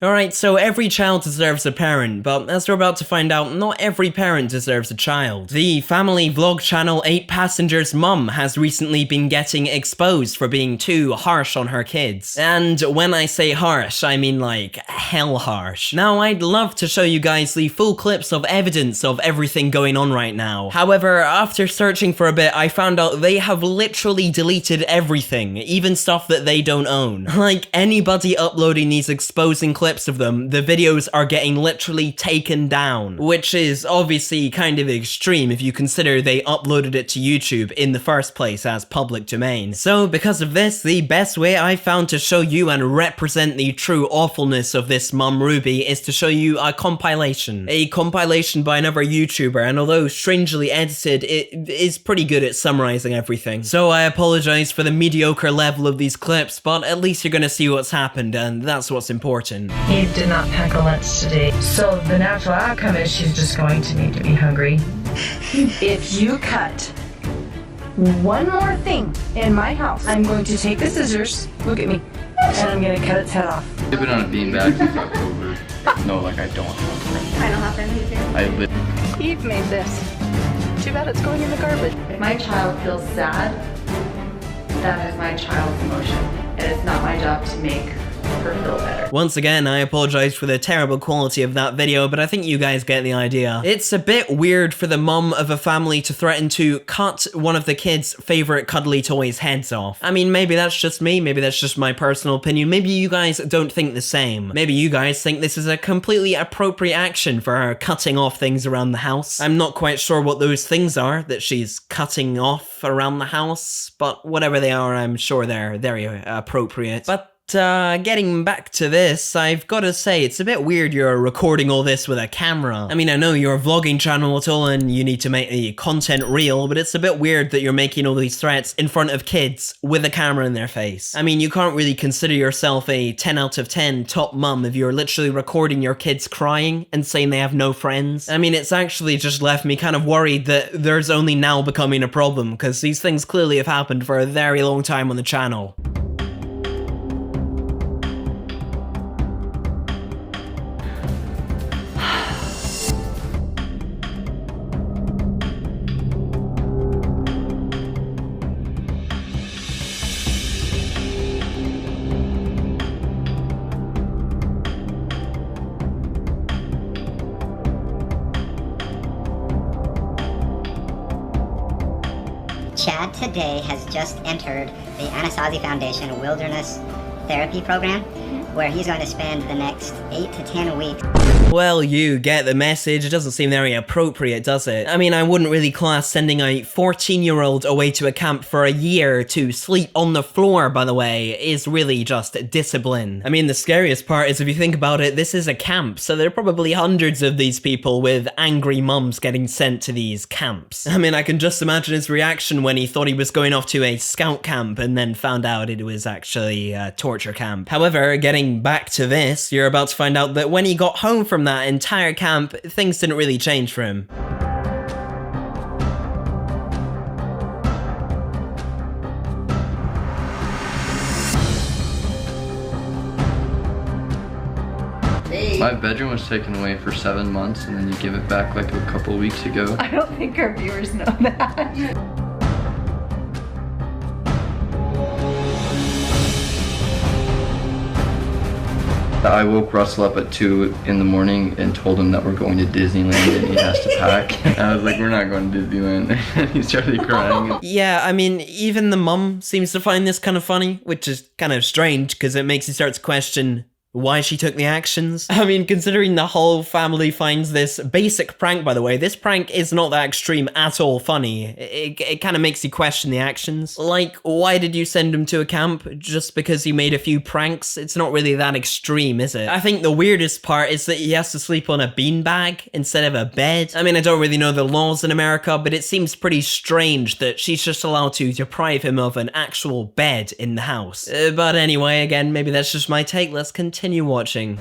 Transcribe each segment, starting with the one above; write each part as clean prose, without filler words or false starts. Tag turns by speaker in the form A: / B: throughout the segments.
A: Alright, so every child deserves a parent, but as we're about to find out, not every parent deserves a child. The family vlog channel 8 Passengers mum has recently been getting exposed for being too harsh on her kids. And when I say harsh, I mean like hell harsh. Now, I'd love to show you guys the full clips of evidence of everything going on right now. However, after searching for a bit, I found out they have literally deleted everything, even stuff that they don't own. Like, anybody uploading these exposing clips of them, the videos are getting literally taken down, which is obviously kind of extreme if you consider they uploaded it to YouTube in the first place as public domain. So because of this, the best way I found to show you and represent the true awfulness of this mum Ruby is to show you a compilation. A compilation by another YouTuber, and although strangely edited, it is pretty good at summarizing everything. So I apologize for the mediocre level of these clips, but at least you're gonna see what's happened, and that's what's important.
B: Eve did not pack a lunch today, so the natural outcome is she's just going to need to be hungry.
C: If you cut one more thing in my house, I'm going to take the scissors, look at me, and I'm going to cut its head off.
D: I've been on a beanbag and fucked over. No, like I don't have friends.
E: I don't have friends either.
D: I live.
C: Eve made this. Too bad it's going in the garbage.
E: If my child feels sad, that is my child's emotion. And it's not my job to make her feel better.
A: Once again, I apologize for the terrible quality of that video, but I think you guys get the idea. It's a bit weird for the mum of a family to threaten to cut one of the kids' favorite cuddly toys' heads off. I mean, maybe that's just me, maybe that's just my personal opinion, maybe you guys don't think the same. Maybe you guys think this is a completely appropriate action for her cutting off things around the house. I'm not quite sure what those things are that she's cutting off around the house, but whatever they are, I'm sure they're very appropriate. But getting back to this, I've gotta say, it's a bit weird you're recording all this with a camera. I mean, I know you're a vlogging channel at all and you need to make the content real, but it's a bit weird that you're making all these threats in front of kids with a camera in their face. I mean, you can't really consider yourself a 10 out of 10 top mum if you're literally recording your kids crying and saying they have no friends. I mean, it's actually just left me kind of worried that there's only now becoming a problem, because these things clearly have happened for a very long time on the channel.
F: Chad today has just entered the Anasazi Foundation Wilderness Therapy Program, where he's going to spend the next 8 to 10 weeks.
A: Well, you get the message. It doesn't seem very appropriate, does it? I mean, I wouldn't really class sending a 14-year-old away to a camp for a year to sleep on the floor, by the way, is really just discipline. I mean, the scariest part is if you think about it, this is a camp, so there are probably hundreds of these people with angry mums getting sent to these camps. I mean, I can just imagine his reaction when he thought he was going off to a scout camp and then found out it was actually a torture camp. However, getting back to this, you're about to find out that when he got home from that entire camp, things didn't really change for him.
D: My bedroom was taken away for 7 months and then you give it back like a couple weeks ago.
C: I don't think our viewers know that.
D: I woke Russell up at 2 in the morning and told him that we're going to Disneyland and he has to pack. And I was like, we're not going to Disneyland. And he started crying.
A: Yeah, I mean, even the mum seems to find this kind of funny, which is kind of strange because it makes you start to question why she took the actions. I mean, considering the whole family finds this basic prank, by the way, this prank is not that extreme at all funny. It kind of makes you question the actions. Like, why did you send him to a camp? Just because he made a few pranks? It's not really that extreme, is it? I think the weirdest part is that he has to sleep on a beanbag instead of a bed. I mean, I don't really know the laws in America, but it seems pretty strange that she's just allowed to deprive him of an actual bed in the house. But anyway, again, maybe that's just my take. Let's continue watching.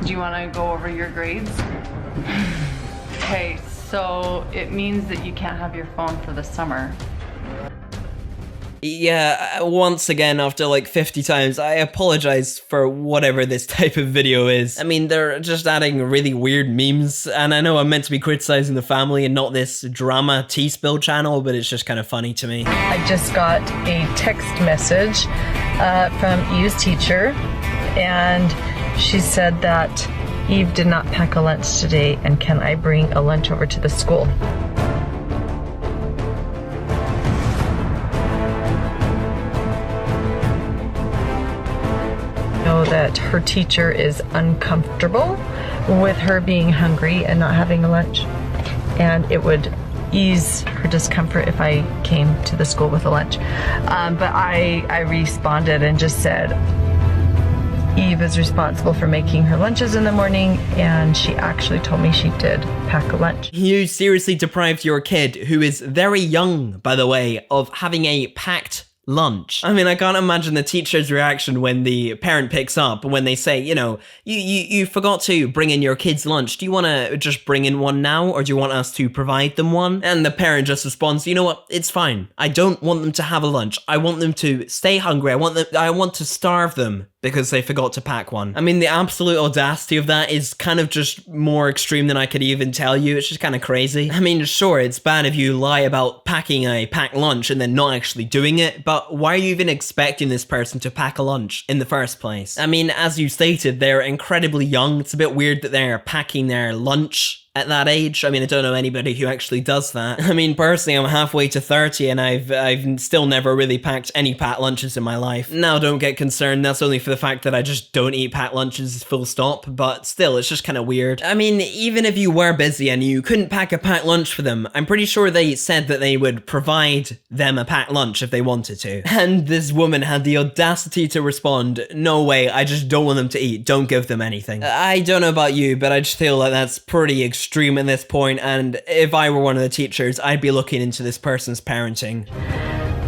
G: Do you want to go over your grades? Okay, so it means that you can't have your phone for the summer.
A: Yeah, once again, after like 50 times, I apologize for whatever this type of video is. I mean, they're just adding really weird memes, and I know I'm meant to be criticizing the family and not this drama tea-spill channel, but it's just kind of funny to me.
B: I just got a text message from Eve's teacher, and she said that Eve did not pack a lunch today, and can I bring a lunch over to the school? Know that her teacher is uncomfortable with her being hungry and not having a lunch, and it would ease her discomfort if I came to the school with a lunch. But I responded and just said, Eve is responsible for making her lunches in the morning, and she actually told me she did pack a lunch.
A: You seriously deprived your kid, who is very young, by the way, of having a packed lunch. I mean, I can't imagine the teacher's reaction when the parent picks up, when they say, you know, you forgot to bring in your kid's lunch. Do you want to just bring in one now, or do you want us to provide them one? And the parent just responds, you know what, it's fine. I don't want them to have a lunch. I want them to stay hungry. I want to starve them because they forgot to pack one. I mean, the absolute audacity of that is kind of just more extreme than I could even tell you. It's just kind of crazy. I mean, sure, it's bad if you lie about packing a packed lunch and then not actually doing it, but why are you even expecting this person to pack a lunch in the first place? I mean, as you stated, they're incredibly young. It's a bit weird that they're packing their lunch at that age. I mean, I don't know anybody who actually does that. I mean, personally, I'm halfway to 30 and I've still never really packed any packed lunches in my life. Now, don't get concerned, that's only for the fact that I just don't eat packed lunches, full stop, but still, it's just kind of weird. I mean, even if you were busy and you couldn't pack a packed lunch for them, I'm pretty sure they said that they would provide them a packed lunch if they wanted to. And this woman had the audacity to respond, no way, I just don't want them to eat, don't give them anything. I don't know about you, but I just feel like that's pretty extreme at this point, and if I were one of the teachers, I'd be looking into this person's parenting.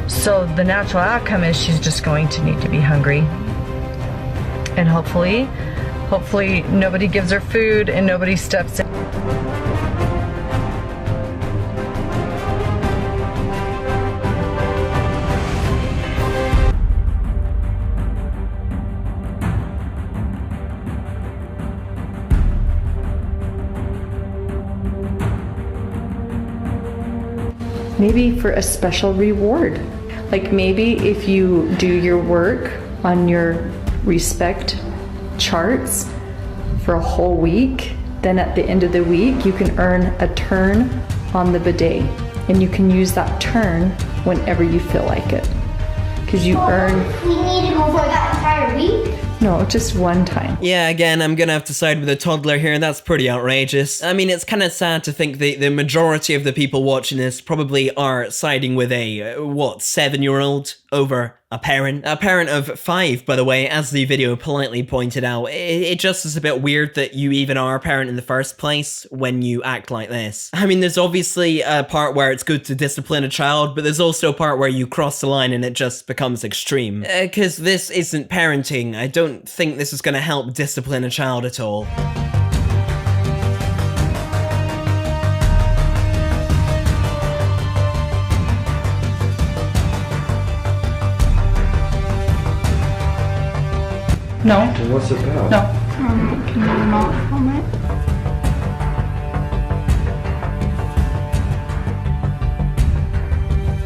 B: So the natural outcome is she's just going to need to be hungry. And hopefully nobody gives her food and nobody steps in.
H: Maybe for a special reward. Like maybe if you do your work on your respect charts for a whole week, then at the end of the week you can earn a turn on the bidet, and you can use that turn whenever you feel like it. Because you earn...
I: We need to go for that entire week?
H: No, just one time.
A: Yeah, again, I'm gonna have to side with a toddler here. That's pretty outrageous. I mean, it's kind of sad to think the majority of the people watching this probably are siding with a, 7-year-old over a parent of 5, by the way, as the video politely pointed out. It just is a bit weird that you even are a parent in the first place when you act like this. I mean, there's obviously a part where it's good to discipline a child, but there's also a part where you cross the line and it just becomes extreme. Because this isn't parenting. I don't think this is gonna help discipline a child at all.
H: No.
D: What's it about?
H: No.
I: Can you not film it?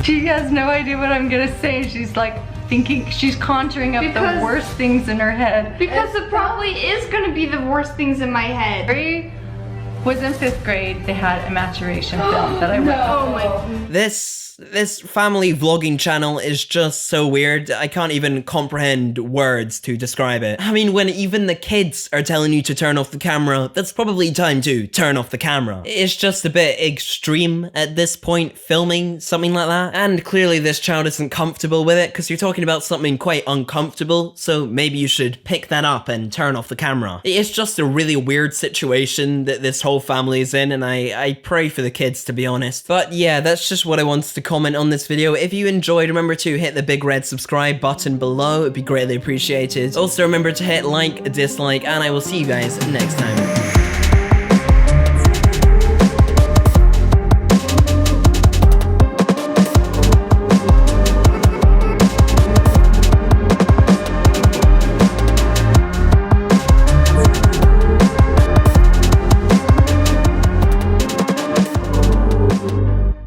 C: She has no idea what I'm gonna say. She's like thinking, she's conjuring up the worst things in her head.
I: Because it probably is gonna be the worst things in my head.
C: Harry was in 5th grade. They had a maturation film that I went.
I: Oh my.
A: This family vlogging channel is just so weird. I can't even comprehend words to describe it. I mean, when even the kids are telling you to turn off the camera, that's probably time to turn off the camera. It's just a bit extreme at this point, filming something like that. And clearly this child isn't comfortable with it, because you're talking about something quite uncomfortable, so maybe you should pick that up and turn off the camera. It's just a really weird situation that this whole family is in, and I pray for the kids, to be honest. But yeah, that's just what I wanted to comment on this video. If you enjoyed, remember to hit the big red subscribe button below. It'd be greatly appreciated. Also remember to hit like, dislike, and I will see you guys next time.